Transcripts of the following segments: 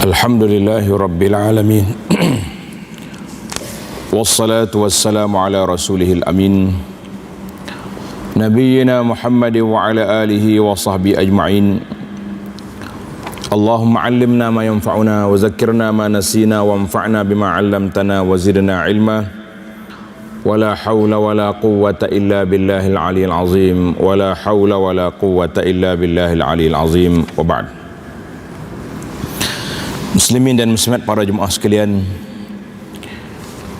Alhamdulillahi Rabbil Alamin. Wassalatu wassalamu ala rasulihil amin Nabiyyina Muhammad wa ala alihi wa sahbihi ajma'in. Allahumma allimna ma yanfa'una wa zakkirna ma nasina wa anfa'na bima 'allamtana wa zidna ilma. Wala hawla wala quwwata illa billahil aliyil azim. Wala hawla wala quwwata illa billahil aliyil azim. Wa ba'd. Muslimin dan muslimat, para jemaah sekalian,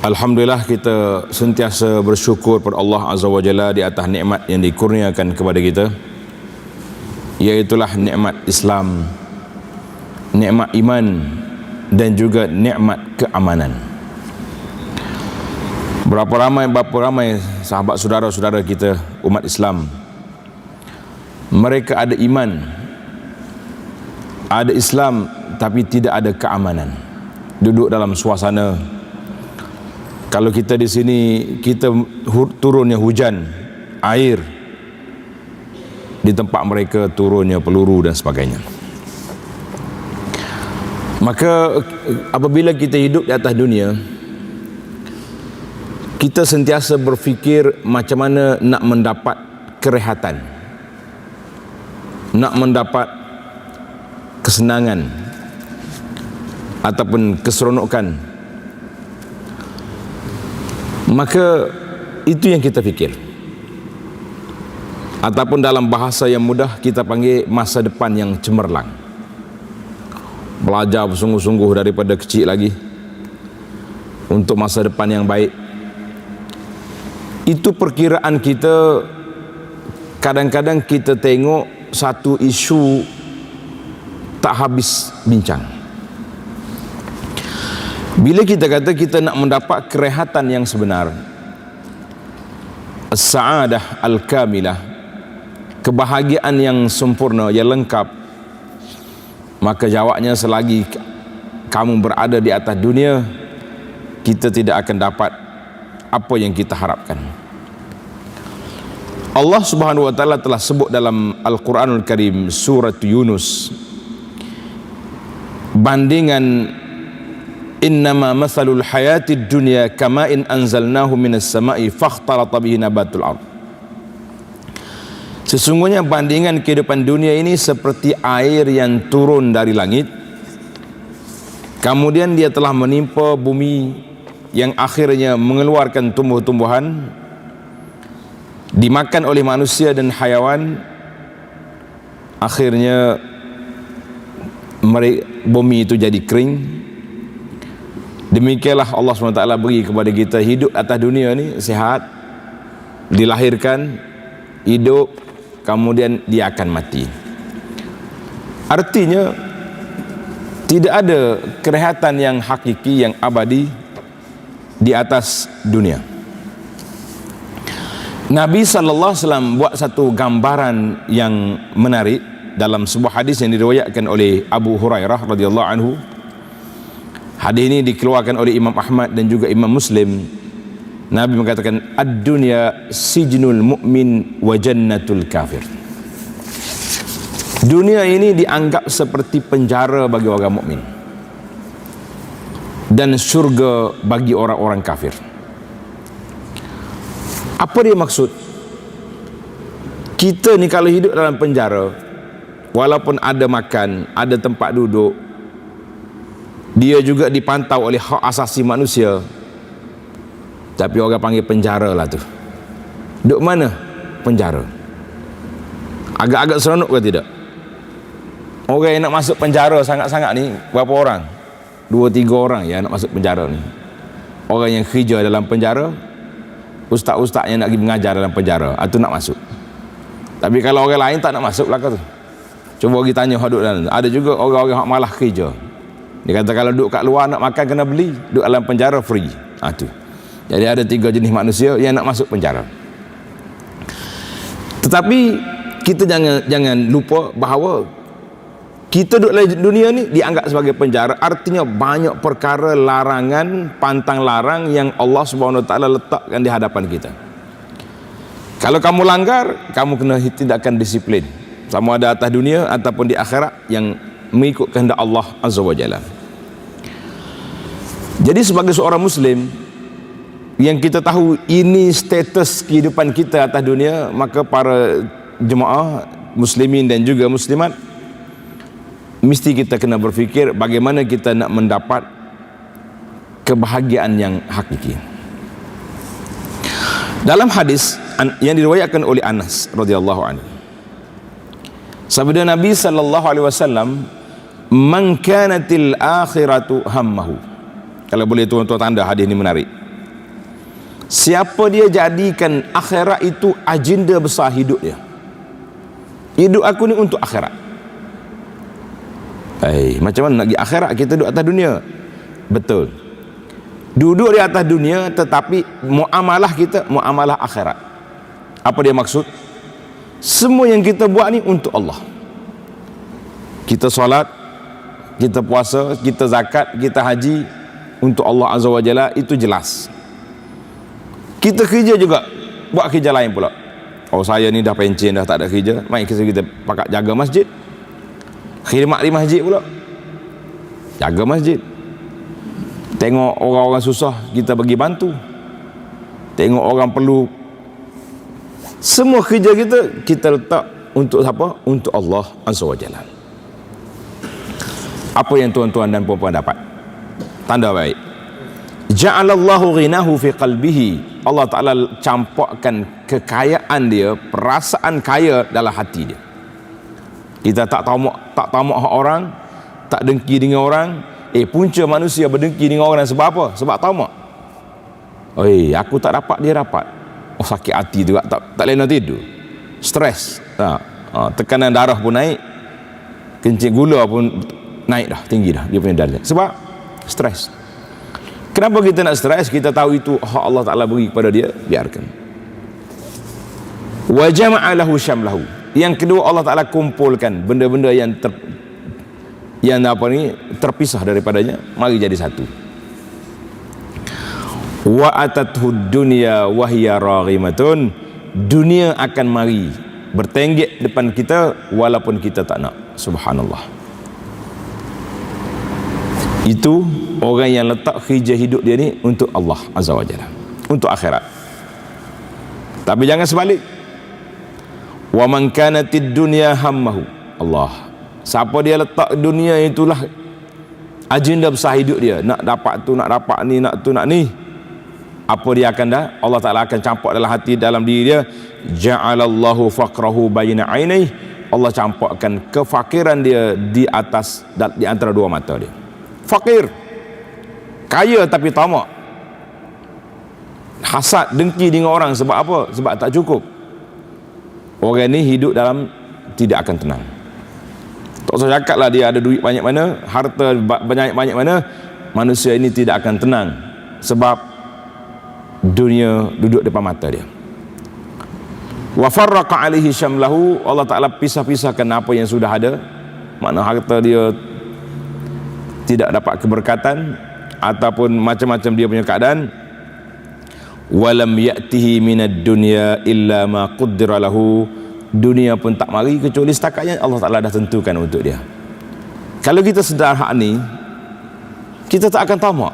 alhamdulillah kita sentiasa bersyukur kepada Allah Azza wa Jalla di atas nikmat yang dikurniakan kepada kita, iaitulah nikmat Islam, nikmat iman dan juga nikmat keamanan. Berapa ramai sahabat saudara-saudara kita umat Islam, mereka ada iman, ada Islam, tapi tidak ada keamanan. Duduk dalam suasana, kalau kita di sini kita turunnya hujan, air, di tempat mereka turunnya peluru dan sebagainya. Maka apabila kita hidup di atas dunia, kita sentiasa berfikir macam mana nak mendapat kerehatan, nak mendapat kesenangan ataupun keseronokan. Maka itu yang kita fikir, ataupun dalam bahasa yang mudah kita panggil masa depan yang cemerlang. Belajar bersungguh-sungguh daripada kecil lagi untuk masa depan yang baik. Itu perkiraan kita. Kadang-kadang kita tengok satu isu tak habis bincang. Bila kita kata kita nak mendapat kerehatan yang sebenar, as-sa'adah al-kamilah, kebahagiaan yang sempurna, yang lengkap, maka jawabnya selagi kamu berada di atas dunia, kita tidak akan dapat apa yang kita harapkan. Allah Subhanahu wa taala telah sebut dalam Al-Quranul Karim surat Yunus, bandingan innama mathalul hayatid dunya kama'in anzalnahu minas sama'i fakhtalata bihi nabatul ardh. Sesungguhnya bandingan kehidupan dunia ini seperti air yang turun dari langit, kemudian dia telah menimpa bumi yang akhirnya mengeluarkan tumbuh-tumbuhan, dimakan oleh manusia dan hayawan. Akhirnya bumi itu jadi kering. Demikianlah Allah SWT beri kepada kita hidup atas dunia ni sihat, dilahirkan, hidup, kemudian dia akan mati. Artinya tidak ada kerehatan yang hakiki, yang abadi di atas dunia. Nabi SAW buat satu gambaran yang menarik dalam sebuah hadis yang diriwayatkan oleh Abu Hurairah radhiyallahu anhu. Hadis ini dikeluarkan oleh Imam Ahmad dan juga Imam Muslim. Nabi mengatakan, ad-dunya sijnul mu'min wa jannatul kafir. Dunia ini dianggap seperti penjara bagi orang mukmin dan syurga bagi orang-orang kafir. Apa dia maksud? Kita ni kalau hidup dalam penjara, walaupun ada makan, ada tempat duduk, dia juga dipantau oleh hak asasi manusia, tapi orang panggil penjara lah tu. Duk mana? Penjara. Agak-agak seronok ke tidak? Orang yang nak masuk penjara sangat-sangat ni berapa orang? 2-3 orang yang nak masuk penjara ni. Orang yang kerja dalam penjara, ustaz-ustaz yang nak pergi mengajar dalam penjara, itu nak masuk. Tapi kalau orang lain tak nak masuk belakang tu. Cuba pergi tanya hak duduk dalam. Ada juga orang-orang hak malah kerja. Dia kata kalau duduk kat luar nak makan kena beli, duduk dalam penjara free. Tu. Jadi ada 3 jenis manusia yang nak masuk penjara. Tetapi kita jangan lupa bahawa kita duduk dalam dunia ni dianggap sebagai penjara. Artinya banyak perkara larangan, pantang larang yang Allah Subhanahu wa taala letakkan di hadapan kita. Kalau kamu langgar, kamu kena tindakan disiplin, sama ada atas dunia ataupun di akhirat, yang mengikut kehendak Allah Azza wa Jalla. Jadi sebagai seorang muslim yang kita tahu ini status kehidupan kita atas dunia, maka para jemaah muslimin dan juga muslimat mesti kita kena berfikir bagaimana kita nak mendapat kebahagiaan yang hakiki. Dalam hadis yang diriwayatkan oleh Anas radhiyallahu anhu, sabda Nabi sallallahu alaihi wasallam, "Man kanatil akhiratu hammahu." Kalau boleh tuan-tuan tanda hadis ini menarik. Siapa dia jadikan akhirat itu agenda besar hidup dia. Hidup aku ni untuk akhirat. Macam mana nak pergi akhirat kita duduk atas dunia? Betul. Duduk di atas dunia tetapi muamalah kita muamalah akhirat. Apa dia maksud? Semua yang kita buat ni untuk Allah. Kita solat, kita puasa, kita zakat, kita haji untuk Allah Azza wa Jalla, itu jelas. Kita kerja juga buat kerja lain pula. Oh, saya ni dah pencen, dah tak ada kerja, mai kita pakat jaga masjid, khidmat di masjid pula, jaga masjid. Tengok orang-orang susah, kita bagi bantu. Tengok orang perlu. Semua kerja kita letak untuk siapa? Untuk Allah Azza wa Jalla. Apa yang tuan-tuan dan puan-puan dapat? Tanda baik. Ja'alallahu ghinahu fi qalbihi. Allah Ta'ala campakkan kekayaan dia, perasaan kaya dalam hati dia. Kita tak tamak hak orang, tak dengki dengan orang. Punca manusia berdengki dengan orang sebab apa? Sebab tamak. Aku tak dapat, dia dapat. Oh, sakit hati juga, tak lena tidur, stres, tekanan darah pun naik, kencing gula pun naik dah, tinggi dah dia punya darah. Sebab stres. Kenapa kita nak stres? Kita tahu itu hak Allah Ta'ala beri kepada dia, biarkan. Wa jama'a lahu syamlahu. Yang kedua, Allah Ta'ala kumpulkan benda-benda yang terpisah daripadanya, mari jadi satu. Wa atathu dunya wa hiya raghimatun. Dunia akan mari bertenggek depan kita walaupun kita tak nak. Subhanallah. Itu orang yang letak kerja hidup dia ni untuk Allah Azza wa Jalla, untuk akhirat. Tapi jangan sebalik. Wa man kanatid dunya hammahu. Allah. Siapa dia letak dunia itulah agenda besar hidup dia, nak dapat tu, nak dapat ni, nak tu, nak ni. Apa dia akan dah? Allah Ta'ala akan campak dalam hati, dalam diri dia. Ja'alallahu faqrahu baina ainaihi. Allah campakkan kefakiran dia di atas, di antara dua mata dia. Fakir, kaya tapi tamak, hasad, dengki dengan orang. Sebab apa? Sebab tak cukup. Orang ni hidup dalam tidak akan tenang. Tak usah cakap lah dia ada duit banyak mana, harta banyak mana, manusia ini tidak akan tenang. Sebab dunia duduk depan mata dia. Wa farraqa alaihi syamlahu. Allah Ta'ala pisah-pisahkan apa yang sudah ada. Makna harta dia tidak dapat keberkatan ataupun macam-macam dia punya keadaan. Walam ya'tihi minad dunya illa ma qaddara lahu. Dunia pun tak mari kecuali setakat yang Allah Ta'ala dah tentukan untuk dia. Kalau kita sedar hak ni, kita tak akan tamak.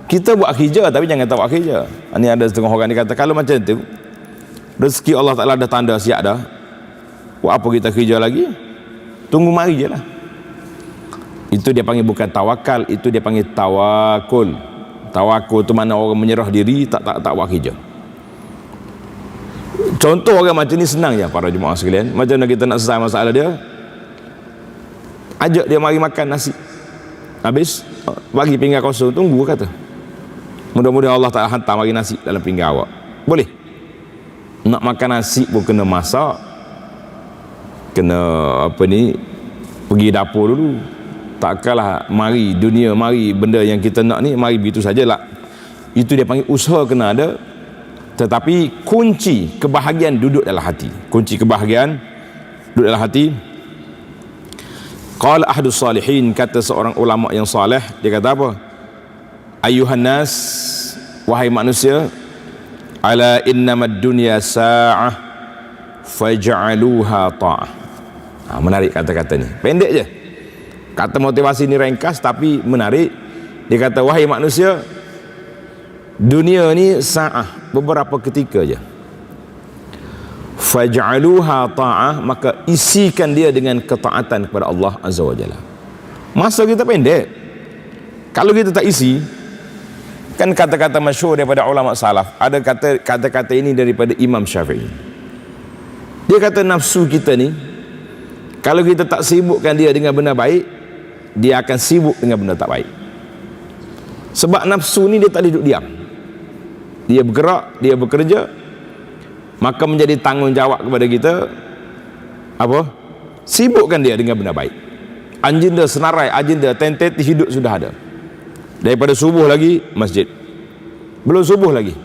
Kita buat kerja tapi jangan tak buat kerja. Ini ada setengah orang dia kata, kalau macam tu rezeki Allah Ta'ala dah tanda siap dah, buat apa kita kerja lagi? Tunggu mari je lah. Itu dia panggil bukan tawakal, itu dia panggil tawakul. Tawakul tu mana orang menyerah diri, tak buat kerja. Contoh orang macam ni senang je para jemaah sekalian. Macam mana kita nak selesai masalah dia? Ajak dia mari makan nasi. Habis bagi pinggan kosong, tunggu kata. Mudah-mudahan Allah Ta'ala hantar mari nasi dalam pinggan awak. Boleh. Nak makan nasi pun kena masak. Kena pergi dapur dulu. Takkanlah mari dunia, mari benda yang kita nak ni, mari begitu sajalah. Itu dia panggil usaha kena ada. Tetapi kunci kebahagiaan duduk dalam hati. Kunci kebahagiaan duduk dalam hati. Qala ahadus salihin, kata seorang ulama yang saleh, dia kata apa? Ayuhan nas, wahai manusia, ala innamad dunya sa'ah faj'aluha ta'ah. Menarik kata-kata ni. Pendek je. Kata motivasi ini ringkas tapi menarik. Dia kata, wahai manusia, dunia ni sa'ah, beberapa ketika je. Faj'aluha ta'ah, maka isikan dia dengan ketaatan kepada Allah Azza wa Jalla. Masa kita pendek. Kalau kita tak isi, kan kata-kata masyhur daripada ulama salaf, ada kata-kata ini daripada Imam Syafi'i. Dia kata nafsu kita ni, kalau kita tak sibukkan dia dengan benda baik, dia akan sibuk dengan benda tak baik. Sebab nafsu ni dia tak duduk diam, dia bergerak, dia bekerja. Maka menjadi tanggungjawab kepada kita apa? Sibukkan dia dengan benda baik. Agenda senarai, agenda tentatif hidup sudah ada. Daripada subuh lagi masjid, belum subuh lagi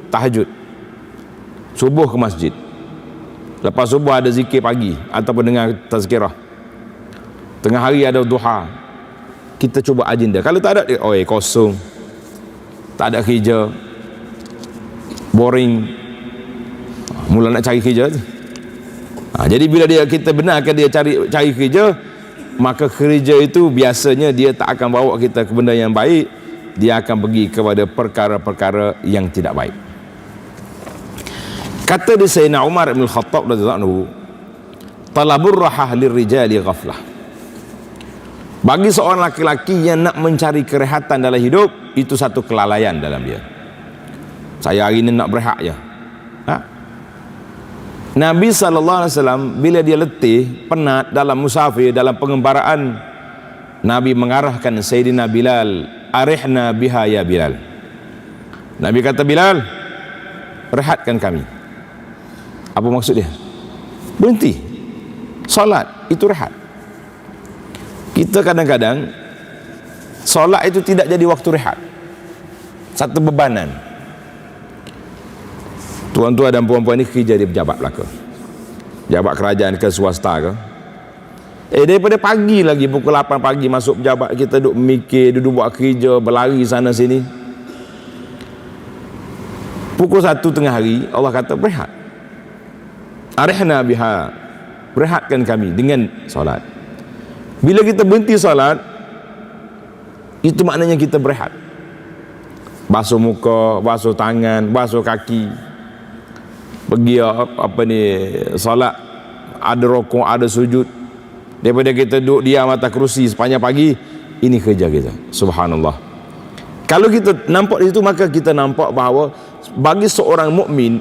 tahajud, subuh ke masjid, lepas subuh ada zikir pagi ataupun dengar tazkirah, tengah hari ada duha. Kita cuba agenda. Kalau tak ada, kosong, tak ada kerja, boring, mula nak cari kerja tu. Jadi bila kita benarkan dia cari kerja, maka kerja itu biasanya dia tak akan bawa kita ke benda yang baik, dia akan pergi kepada perkara-perkara yang tidak baik. Kata di Sayyidina Umar bin Khattab radhiyallahu anhu, talabur rahah lirijali ghaflah. Bagi seorang laki-laki yang nak mencari kerehatan dalam hidup, itu satu kelalaian dalam dia. Saya hari ini nak berehat je. Nabi SAW bila dia letih, penat dalam musafir, dalam pengembaraan, Nabi mengarahkan Sayyidina Bilal, arihna biha ya Bilal. Nabi kata, Bilal, rehatkan kami. Apa maksud dia? Berhenti solat, itu rehat. Kita kadang-kadang solat itu tidak jadi waktu rehat, satu bebanan. Tuan-tuan dan puan-puan ni kerja di pejabat belaka, pejabat kerajaan ke swasta ke, daripada pagi lagi pukul 8 pagi masuk pejabat, kita duduk mikir, duduk buat kerja, berlari sana sini. Pukul 1 tengah hari Allah kata berehat, arihna biha, berehatkan kami dengan solat. Bila kita berhenti solat, itu maknanya kita berehat. Basuh muka, basuh tangan, basuh kaki, pergi solat, ada rokok, ada sujud. Daripada kita duduk diam atas kerusi sepanjang pagi, ini kerja kita. Subhanallah. Kalau kita nampak di situ, maka kita nampak bahawa bagi seorang mukmin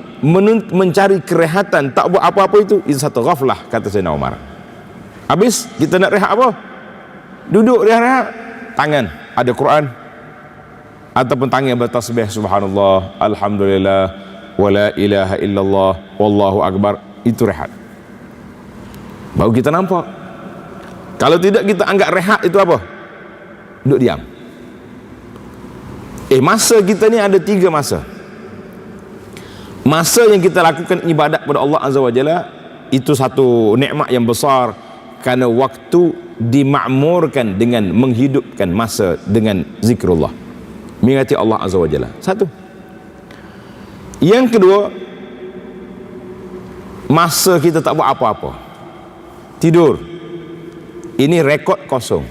mencari kerehatan, tak buat apa-apa, itu satu ghaflah, kata Sayyidina Umar. Habis kita nak rehat apa? Duduk rehat, tangan ada Quran ataupun tangan bertasbih, subhanallah, alhamdulillah, wala ilaha illallah, wallahu akbar, itu rehat. Baru kita nampak. Kalau tidak, kita anggap rehat itu apa? Duduk diam. Masa kita ni ada 3 masa. Masa yang kita lakukan ibadat kepada Allah Azza wa Jalla, itu satu nikmat yang besar, kerana waktu dimakmurkan dengan menghidupkan masa dengan zikrullah, mengingati Allah Azza wa Jalla. Satu. Yang kedua, masa kita tak buat apa-apa, tidur. Ini rekod kosong.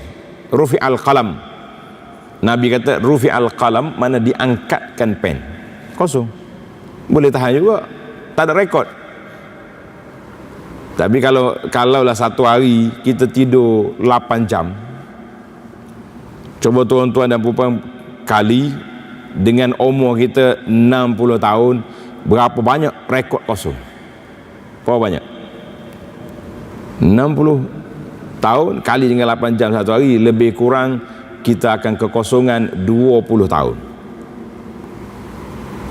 Rufi'al qalam. Nabi kata rufi'al qalam, mana diangkatkan pen. Kosong. Boleh tahan juga, tak ada rekod. Tapi kalaulah satu hari kita tidur 8 jam, coba tuan-tuan dan puan kali dengan umur kita 60 tahun, berapa banyak rekod kosong? Berapa banyak? 60 tahun kali dengan 8 jam satu hari, lebih kurang kita akan kekosongan 20 tahun.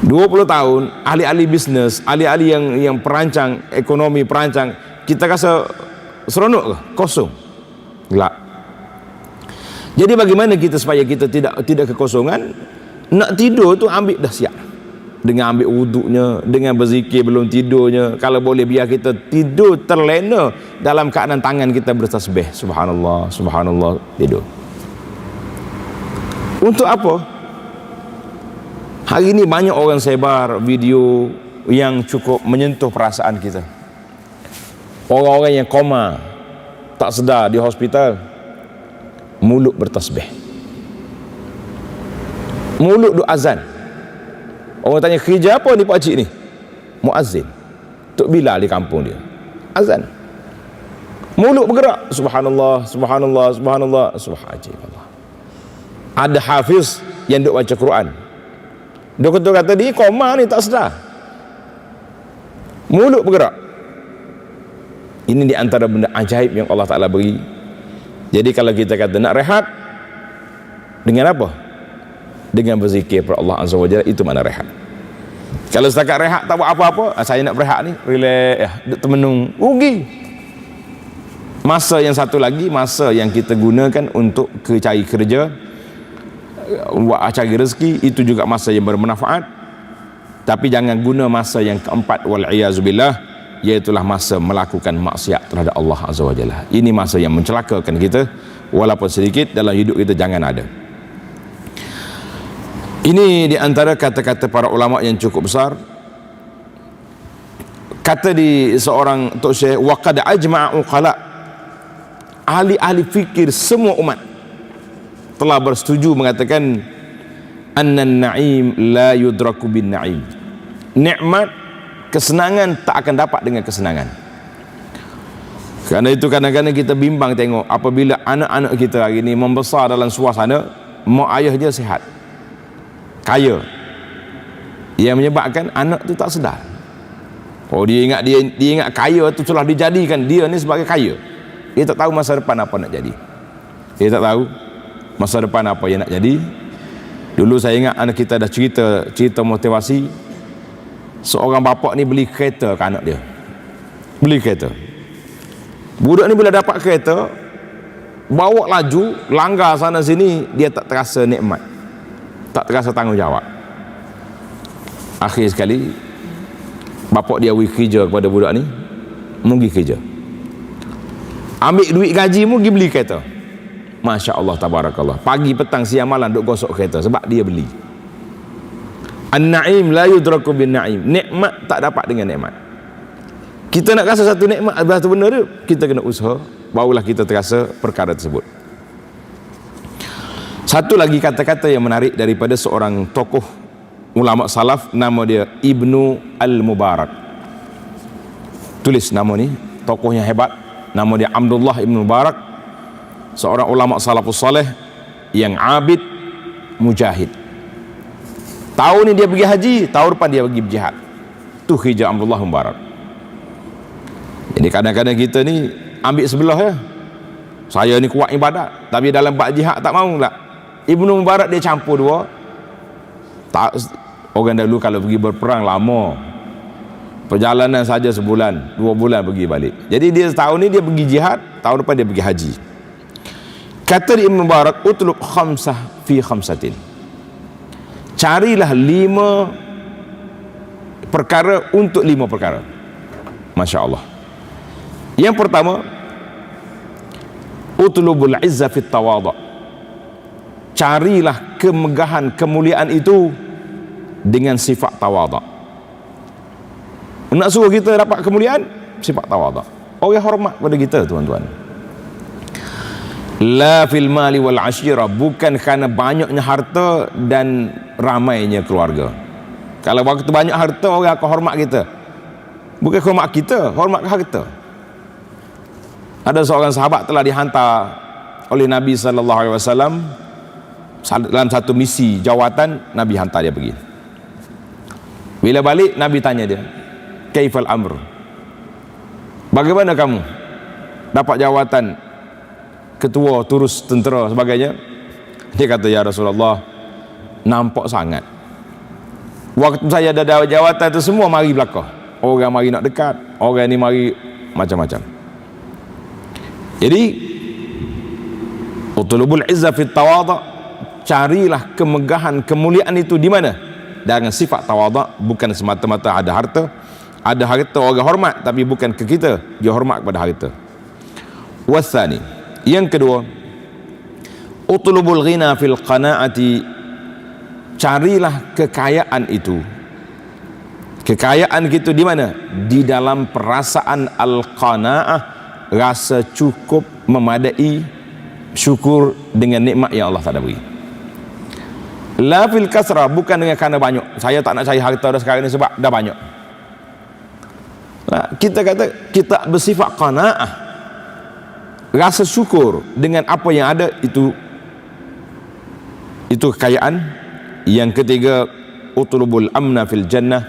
20 tahun, ahli-ahli bisnes, ahli-ahli yang perancang ekonomi, perancang, kita rasa seronok ke? Kosong. Gelap. Jadi bagaimana kita supaya kita tidak kekosongan? Nak tidur tu ambil dah siap, dengan ambil wuduknya, dengan berzikir belum tidurnya. Kalau boleh biar kita tidur terlena dalam keadaan tangan kita bertasbih, subhanallah, subhanallah, tidur. Untuk apa? Hari ini banyak orang sebar video yang cukup menyentuh perasaan kita. Orang-orang yang koma, tak sedar di hospital, mulut bertasbih, mulut duk azan. Orang tanya, kerja apa ni pak cik ni? Muazzin. Tok Bilal di kampung dia, azan. Mulut bergerak, subhanallah, subhanallah, subhanallah, subhanallah. Ada hafiz yang duk baca Quran, doktor kata dia koma ni tak sedar, mulut bergerak. Ini di antara benda ajaib yang Allah Ta'ala beri. Jadi kalau kita kata nak rehat, dengan apa? Dengan berzikir kepada Allah Azza wa Jalla, itu makna rehat. Kalau setakat rehat tak buat apa-apa, saya nak berehat ni, relax, duduk termenung, rugi. Masa yang satu lagi, masa yang kita gunakan untuk cari kerja, buat cari rezeki, itu juga masa yang bermanfaat. Tapi jangan guna masa yang keempat, wal'iyazubillah, iaitulah masa melakukan maksiat terhadap Allah Azza wa Jalla. Ini masa yang mencelakakan kita, walaupun sedikit dalam hidup kita jangan ada. Ini di antara kata-kata para ulama yang cukup besar. Kata di seorang Tok Syekh, wa qad ajma'a uqala, ahli-ahli fikir semua umat telah bersetuju mengatakan annan na'im la yudraku bin na'im. Nikmat, kesenangan tak akan dapat dengan kesenangan. Kerana itu kadang-kadang kita bimbang tengok apabila anak-anak kita hari ini membesar dalam suasana mak ayah dia sihat, kaya, yang menyebabkan anak tu tak sedar. Oh, dia ingat kaya tu telah dijadikan dia ni sebagai kaya. Dia tak tahu masa depan apa nak jadi. Dia tak tahu masa depan apa yang nak jadi. Dulu saya ingat anak kita dah cerita motivasi. Seorang bapa ni beli kereta ke anak dia. Beli kereta. Budak ni bila dapat kereta, bawa laju, langgar sana sini, dia tak terasa nikmat, tak terasa tanggungjawab. Akhir sekali bapak dia beri kerja kepada budak ni, pergi kerja, ambil duit gaji mu pergi beli kereta. Masya Allah, tabarakallah, pagi petang siang malam duk gosok kereta sebab dia beli. An-na'im la yudraku bin na'im. Nikmat tak dapat dengan nikmat. Kita nak rasa satu nikmat, satu benda tu, kita kena usaha, barulah kita terasa perkara tersebut. Satu lagi kata-kata yang menarik daripada seorang tokoh ulama salaf, nama dia Ibnu Al-Mubarak. Tulis nama ni, tokohnya hebat, nama dia Abdullah Ibnu Mubarak, seorang ulama salafus saleh yang abid, mujahid. Tahun ni dia pergi haji, tahun depan dia pergi berjihad. Tu hijrah Abdullah Mubarak. Jadi kadang-kadang kita ni ambil sebelah ya. Saya ni kuat ibadat, tapi dalam bab jihad tak mau lah. Ibnu Mubarak dia campur dua. Tak, orang dahulu kalau pergi berperang lama, perjalanan saja sebulan, 2 bulan pergi balik. Jadi dia tahun ni dia pergi jihad, tahun depan dia pergi haji. Kata Ibnu Mubarak, utlub khamsah fi khamsatin. Carilah 5 perkara untuk 5 perkara. Masya Allah. Yang pertama, utlubul izza fit tawadhu. Carilah kemegahan, kemuliaan itu dengan sifat tawadhu. Nak suruh kita dapat kemuliaan, sifat tawadhu. Orang hormat pada kita, tuan-tuan. La fil mali wal ashira, bukan kerana banyaknya harta dan ramainya keluarga. Kalau waktu banyak harta, orang akan hormat kita. Bukan hormat kita, hormat harta. Ada seorang sahabat telah dihantar oleh Nabi SAW dalam satu misi jawatan. Nabi hantar dia pergi. Bila balik, Nabi tanya dia, kaifal amr, bagaimana kamu dapat jawatan ketua, turus tentera sebagainya? Dia kata, ya Rasulullah, nampak sangat. Waktu saya ada jawatan itu semua mari belakang. Orang mari nak dekat, orang ni mari macam-macam. Jadi utlubul izza fit tawadhu, carilah kemegahan, kemuliaan itu di mana? Dengan sifat tawadhu, bukan semata-mata ada harta. Ada harta orang hormat, tapi bukan ke kita, dia hormat kepada harta. Wasani, yang kedua, utlubul ghina fil qanaati, carilah kekayaan itu. Kekayaan kita di mana? Di dalam perasaan al-qanaah, rasa cukup, memadai, syukur dengan nikmat yang Allah Ta'ala beri. La fil kasrah, bukan dengan kerana banyak. Saya tak nak cari harta dah sekarang ni sebab dah banyak. Kita kata kita bersifat qanaah, rasa syukur dengan apa yang ada, itu kekayaan. Yang ketiga, utlubul amna fil jannah,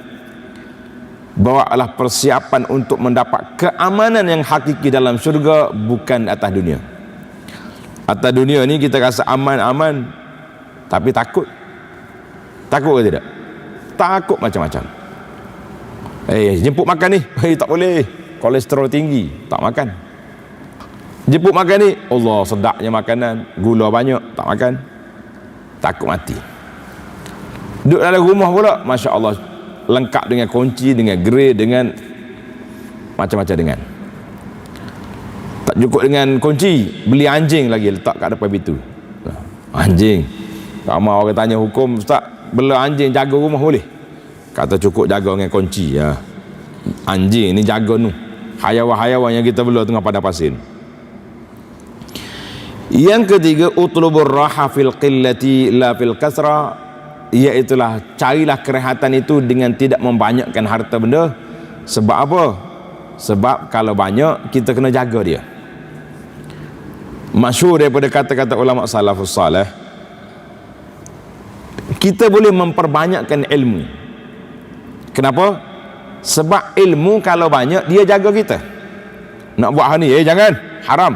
bawalah persiapan untuk mendapat keamanan yang hakiki dalam syurga, bukan atas dunia. Atas dunia ni kita rasa aman-aman, tapi takut ke tidak? Takut macam-macam. Jemput makan ni, tak boleh, kolesterol tinggi, tak makan. Jemput makan ni, Allah sedapnya makanan, gula banyak, tak makan, takut mati. Duduk dalam rumah pula, Masya Allah, lengkap dengan kunci, dengan gerai, dengan macam-macam dengan. Tak cukup dengan kunci, beli anjing lagi, letak kat depan pintu. Anjing. Ramai orang tanya hukum, Ustaz, bela anjing jaga rumah boleh? Kata cukup jaga dengan kunci ya. Anjing ni jaga tu hayawan-hayawan yang kita bela tengah padang pasir. Yang ketiga, utlubur raha fil qillati la fil kasra, iaitulah carilah kerehatan itu dengan tidak membanyakkan harta benda. Sebab apa? Sebab kalau banyak kita kena jaga dia. Masyhur daripada kata-kata ulama salafus salih, kita boleh memperbanyakkan ilmu. Kenapa? Sebab ilmu kalau banyak, dia jaga kita. Nak buat hal ni, jangan, haram.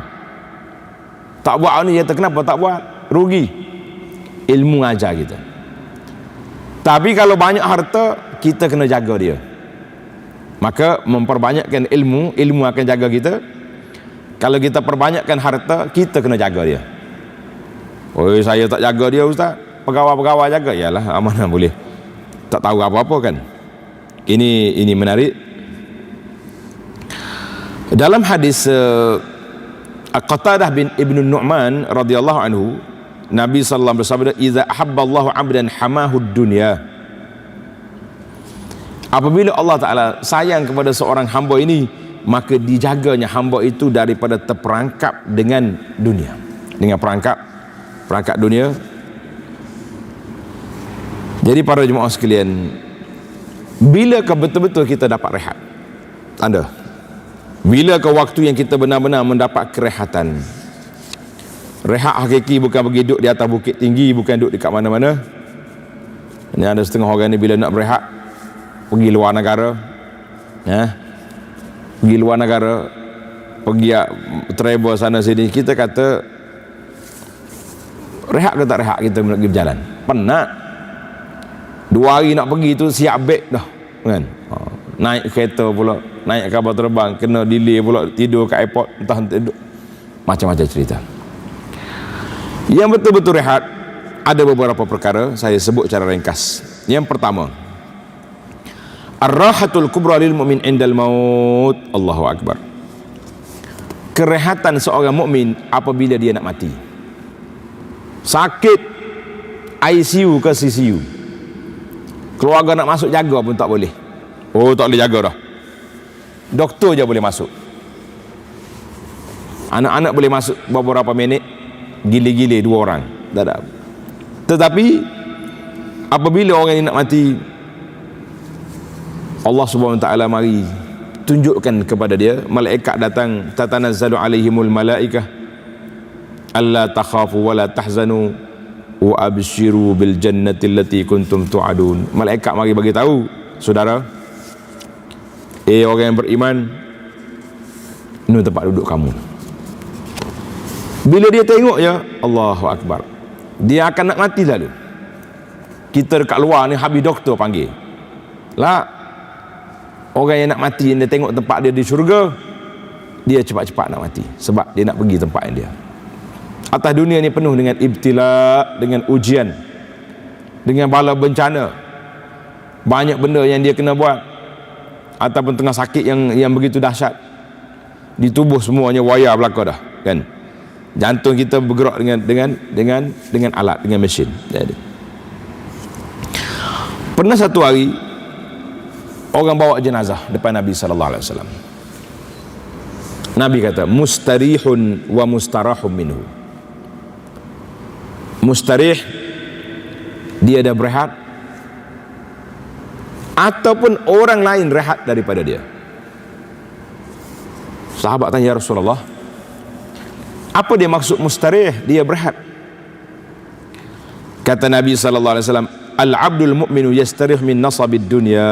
Tak buat hal ni, kenapa tak buat? Rugi. Ilmu ajar kita. Tapi kalau banyak harta, kita kena jaga dia. Maka memperbanyakkan ilmu, ilmu akan jaga kita. Kalau kita perbanyakkan harta, kita kena jaga dia. Saya tak jaga dia, Ustaz, pegawai-pegawai jaga. Yalah, amanah boleh. Tak tahu apa-apa kan. Ini menarik. Dalam hadis Qatadah bin Ibn Nu'man radhiyallahu anhu, Nabi sallallahu alaihi wasallam bersabda, "Idza ahabballahu 'abdan hamahu dunya." Apabila Allah Taala sayang kepada seorang hamba ini, maka dijaganya hamba itu daripada terperangkap dengan dunia, dengan perangkap dunia. Jadi para jemaah sekalian, bila ke betul-betul kita dapat rehat? Bila ke waktu yang kita benar-benar mendapat kerehatan? Rehat hakiki bukan pergi duduk di atas bukit tinggi, bukan duduk dekat mana-mana. Ini ada setengah orang ni bila nak berehat, pergi luar negara, pergi travel sana sini. Kita kata rehat ke tak rehat, kita nak pergi berjalan, penat. 2 hari nak pergi tu siap beg dah kan. Naik kereta pula, naik kapal terbang, kena delay pula, tidur kat airport, entah duduk, macam-macam cerita. Yang betul-betul rehat, ada beberapa perkara saya sebut secara ringkas. Yang pertama, ar-rahatul kubra lil mu'min indal maut. Allahu akbar. Kerehatan seorang mukmin apabila dia nak mati. Sakit, ICU ke CCU, keluarga nak masuk jaga pun tak boleh. Tak boleh jaga dah. Doktor je boleh masuk. Anak-anak boleh masuk beberapa minit, gile-gile 2 orang. Tak ada. Tetapi apabila orang ini nak mati, Allah Subhanahu Wa Taala mari tunjukkan kepada dia, malaikat datang, tatanazzalu alaihimul malaikah alla takhafu wa la tahzanu wa abshiru bil jannati allati kuntum tu'adun. Malaikat mari bagi tahu, saudara, orang yang beriman, ini tempat duduk kamu. Bila dia tengok ya, Allahu akbar, dia akan nak mati lalu. Kita dekat luar ni habis doktor panggil. Lah, orang yang nak mati, dia tengok tempat dia di syurga, dia cepat-cepat nak mati sebab dia nak pergi tempat yang dia. Atas dunia ni penuh dengan ibtila, dengan ujian, dengan bala bencana, banyak benda yang dia kena buat, ataupun tengah sakit yang begitu dahsyat. Di tubuh semuanya wayar belaka dah kan. Jantung kita bergerak dengan alat, dengan mesin. Jadi pernah satu hari orang bawa jenazah depan Nabi sallallahu alaihi wasallam. Nabi kata, mustarihun wa mustarahum minhu. mustarih, dia dah berehat, ataupun orang lain rehat daripada dia. Sahabat tanya, ya Rasulullah, apa dia maksud mustarih, dia berehat? Kata Nabi sallallahu alaihi wasallam, al-abdul mu'minu yastarih min nasabid dunya.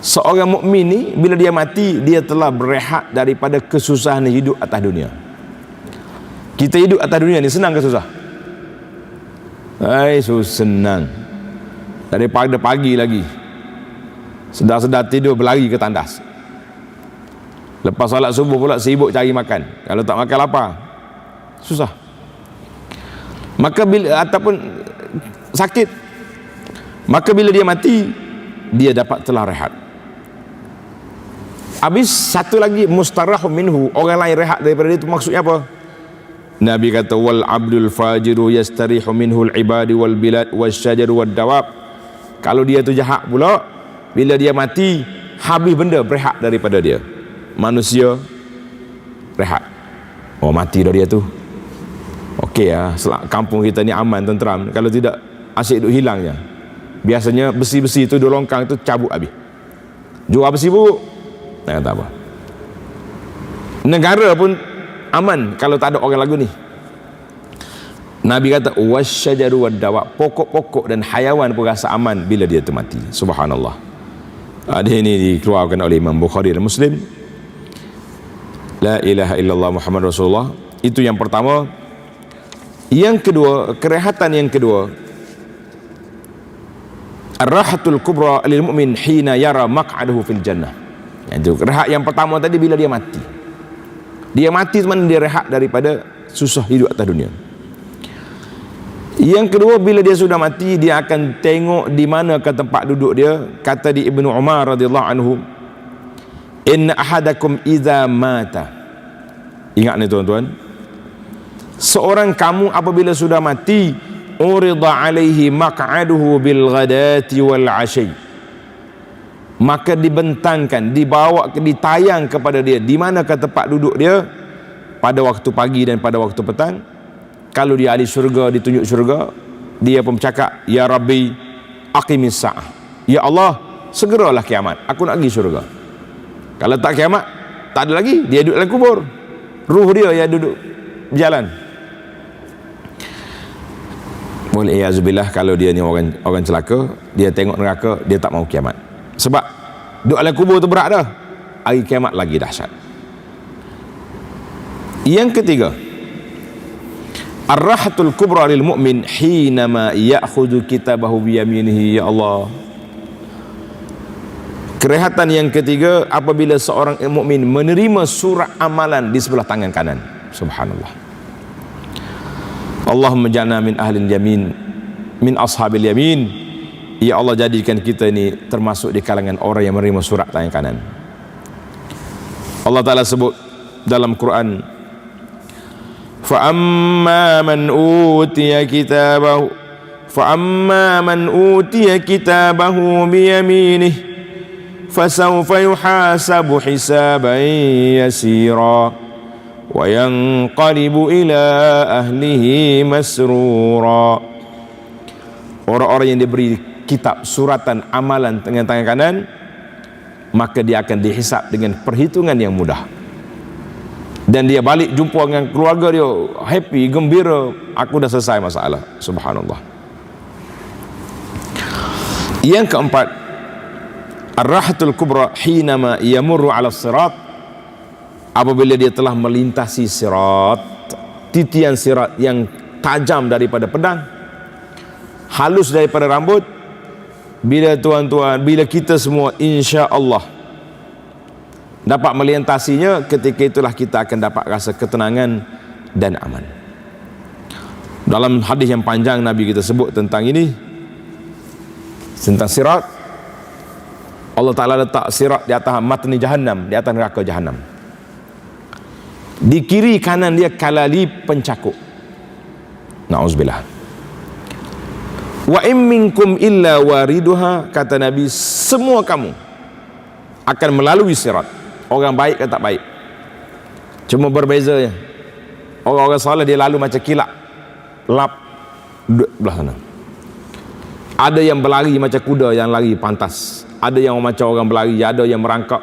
Seorang mukmin ni bila dia mati, dia telah berehat daripada kesusahan hidup atas dunia. Kita hidup atas dunia ni senang ke susah? Senang. Daripada pagi lagi sedar-sedar tidur berlari ke tandas. Lepas solat subuh pula sibuk cari makan. Kalau tak makan lapar, susah. Maka bila ataupun sakit, maka bila dia mati, dia dapat telah rehat. Habis satu lagi, mustarahum minhu, orang lain rehat daripada dia, itu maksudnya apa? Nabi kata, wal abdul fajiru yastarihu minhu al-ibadi wal bilad wasyajaru wad dawab. Kalau dia tu jahat pula, bila dia mati, habis benda berehat daripada dia. Manusia rehat. Oh, mati dah dia tu. Okey lah, kampung kita ni aman, tenteram. Kalau tidak, asyik duk hilang je. Biasanya besi-besi tu, dua longkang tu cabut habis. Jual besi buruk, tak kata apa. Negara pun aman kalau tak ada orang lagu ni. Nabi kata wasyajaru wad-dawab, pokok-pokok dan hayawan pun rasa aman bila dia tu mati. Subhanallah. Hadis ini dikeluarkan oleh Imam Bukhari dan Muslim. La ilaha illallah Muhammad Rasulullah. Itu yang pertama. Yang kedua, kerehatan yang kedua, ar-rahatul kubra lil mu'min hina yara maq'adahu fil jannah. Itu rehat yang pertama tadi bila dia mati. Dia mati teman, dia rehat daripada susah hidup atas dunia. Yang kedua, bila dia sudah mati, dia akan tengok di mana ke tempat duduk dia. Kata di Ibnu Umar radhiyallahu anhu, inna ahadakum idza mata. Ingat ni tuan-tuan, seorang kamu apabila sudah mati, urida alaihi maq'aduhu bil ghadati wal 'asyi, maka dibentangkan, dibawa, ditayang kepada dia di mana ke tempat duduk dia pada waktu pagi dan pada waktu petang. Kalau dia ahli syurga, ditunjuk syurga, dia pun bercakap, ya Rabbi aqimis sa'ah, ya Allah segeralah kiamat, aku nak pergi syurga. Kalau tak kiamat, tak ada lagi, dia duduk dalam kubur, ruh dia yang duduk berjalan. Wal'iyazubillah, kalau dia ni orang celaka, dia tengok neraka, dia tak mau kiamat. Sebab duduk dalam kubur tu berat dah, hari kiamat lagi dahsyat. Yang ketiga, ar-rahatul kubra lil mu'min hinama ya'khudhu kitabahu biyaminihi. Ya Allah, kerehatan yang ketiga apabila seorang mukmin menerima surat amalan di sebelah tangan kanan. Subhanallah. Allahumma ja'alna min ahlil yamin, min ashabil yamin. Ya Allah, jadikan kita ini termasuk di kalangan orang yang menerima surat tangan kanan. Allah Ta'ala sebut dalam Quran, فَأَمَّا مَنْ أُوتِيَ كِتَابَهُ بِيَمِينِهِ فَسَوْفَ يُحَاسَبُ حِسَابًا يَسِيرًا وَيَنْقَلِبُ إِلَى أَهْلِهِ مَسْرُورًا. Orang-orang yang diberi kitab suratan amalan dengan tangan kanan, maka dia akan dihisap dengan perhitungan yang mudah, dan dia balik jumpa dengan keluarga dia happy, gembira, aku dah selesai masalah. Subhanallah. Yang keempat, ar-rahatul kubra hinama yamurru ala sirat, apabila dia telah melintasi sirat, titian sirat yang tajam daripada pedang, halus daripada rambut. Bila tuan-tuan, bila kita semua insya Allah dapat melintasinya, ketika itulah kita akan dapat rasa ketenangan dan aman. Dalam hadis yang panjang Nabi kita sebut tentang ini, tentang sirat. Allah Ta'ala letak sirat di atas matni jahannam, di atas neraka jahannam. Di kiri kanan dia kalali pencakup. Na'udzubillah. Wa in minkum illa wariduha, kata Nabi, semua kamu akan melalui sirat, orang baik ke tak baik, cuma berbezanya Orang-orang soleh dia lalu macam kilat, lap duduk belah sana. Ada yang berlari macam kuda yang lari pantas, ada yang macam orang berlari, ada yang merangkak,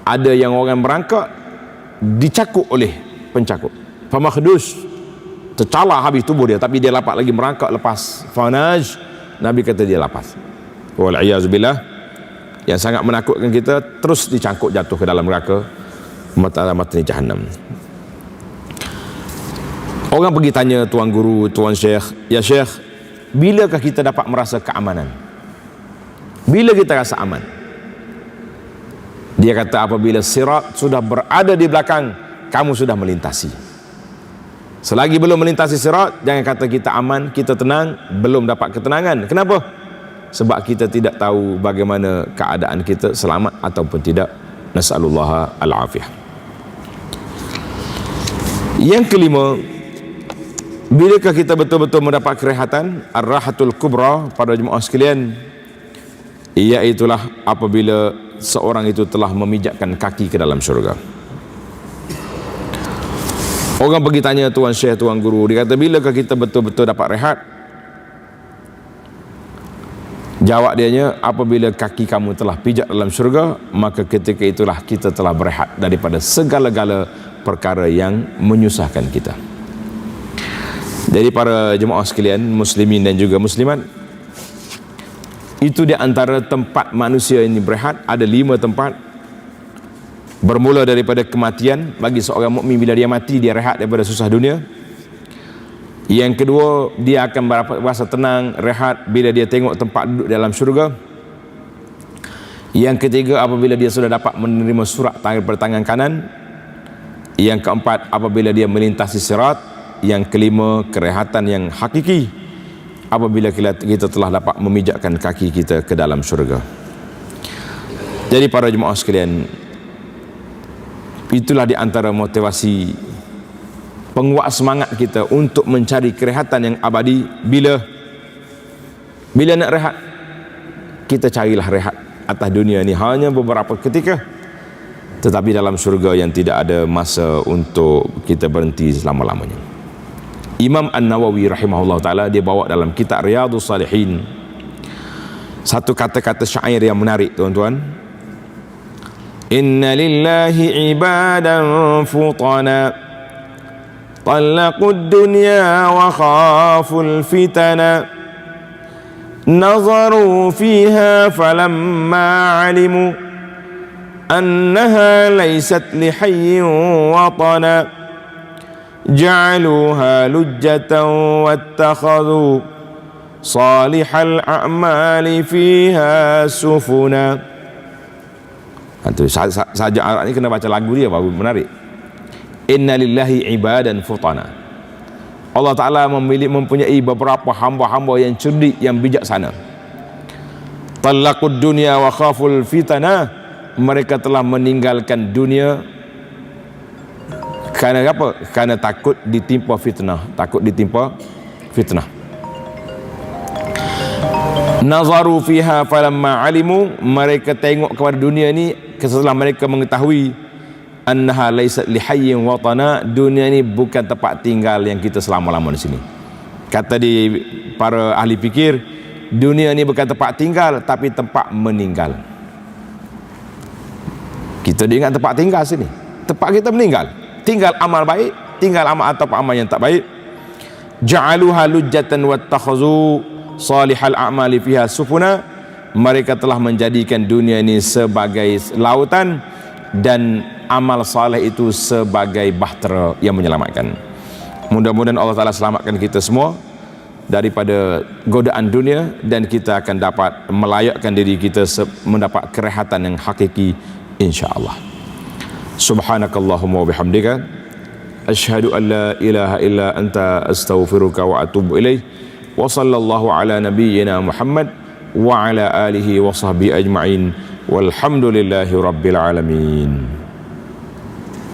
ada yang orang merangkak dicakup oleh pencakup. Famakhdus, tercalar habis tubuh dia, tapi dia dapat lagi merangkak lepas. Fanaj, Nabi kata dia lepas. Wal'iyazubillah, yang sangat menakutkan kita, terus dicangkuk jatuh ke dalam neraka matni jahannam. Orang pergi tanya tuan guru, tuan syekh, ya syekh, bilakah kita dapat merasa keamanan? Bila kita rasa aman? Dia kata apabila sirat sudah berada di belakang, kamu sudah melintasi. Selagi belum melintasi sirat, jangan kata kita aman, kita tenang, belum dapat ketenangan. Kenapa? Sebab kita tidak tahu bagaimana keadaan kita, selamat ataupun tidak. Nas'alullah al-afiyah. Yang kelima, bilakah kita betul-betul mendapat kerehatan? Ar-rahatul kubra, pada jemaah sekalian, iaitulah apabila seorang itu telah memijakkan kaki ke dalam syurga. Orang pergi tanya tuan syekh, tuan guru, dia kata bilakah kita betul-betul dapat rehat? Jawab dianya, apabila kaki kamu telah pijak dalam syurga, maka ketika itulah kita telah berehat daripada segala-gala perkara yang menyusahkan kita. Jadi para jemaah sekalian, muslimin dan juga muslimat, itu di antara tempat manusia ini berehat. Ada 5 tempat. Bermula daripada kematian. Bagi seorang mukmin, bila dia mati, dia rehat daripada susah dunia. Yang kedua, dia akan berasa tenang, rehat bila dia tengok tempat duduk dalam syurga. Yang ketiga, apabila dia sudah dapat menerima surat daripada tangan kanan. Yang keempat, apabila dia melintasi sirat. Yang kelima, kerehatan yang hakiki apabila kita telah dapat memijakkan kaki kita ke dalam syurga. Jadi para jemaah sekalian, itulah di antara motivasi penguat semangat kita untuk mencari kerehatan yang abadi. Bila nak rehat, kita carilah rehat. Atas dunia ni hanya beberapa ketika, tetapi dalam syurga yang tidak ada masa untuk kita berhenti selama-lamanya. Imam An-Nawawi rahimahullah ta'ala, dia bawa dalam kitab Riyadhus Salihin satu kata-kata syair yang menarik, tuan-tuan. Inna lillahi ibadan futana talaqud dunya wa khaful fitana nazaru fiha falamma alimu annaha laysat lihayyin watana ja'aluha lujjatan wattakhadhu salihal a'mali fiha sufuna. Itu saja Arab ni kena baca lagu dia baru menarik. Inna lillahi ibadan futana. Allah Ta'ala mempunyai beberapa hamba-hamba yang cerdik, yang bijaksana. Talaqud dunya wa khaful fitana. Mereka telah meninggalkan dunia kerana apa? Kerana takut ditimpa fitnah. Takut ditimpa fitnah. Nazaru fiha falamma alimu. Mereka tengok kepada dunia ni setelah mereka mengetahui annaha laysat lihayyin watana. Dunia ni bukan tempat tinggal yang kita selama-lama di sini. Kata di para ahli fikir, dunia ni bukan tempat tinggal tapi tempat meninggal. Kita ingat tempat tinggal sini, tempat kita meninggal. Tinggal amal baik, tinggal amal atau amal yang tak baik. Ja'aluha lujjatan wattakhazu salihal a'mali fiha sufuna. Mereka telah menjadikan dunia ini sebagai lautan dan amal saleh itu sebagai bahtera yang menyelamatkan. Mudah-mudahan Allah Ta'ala selamatkan kita semua daripada godaan dunia, dan kita akan dapat melayakkan diri kita mendapat kerehatan yang hakiki, insya-Allah. Subhanakallahumma wa bihamdika asyhadu an la ilaha illa anta astaghfiruka wa atubu ilaik. Wa sallallahu ala nabiyyina Muhammad wa ala alihi wa sahbihi ajma'in walhamdulillahi rabbil alamin.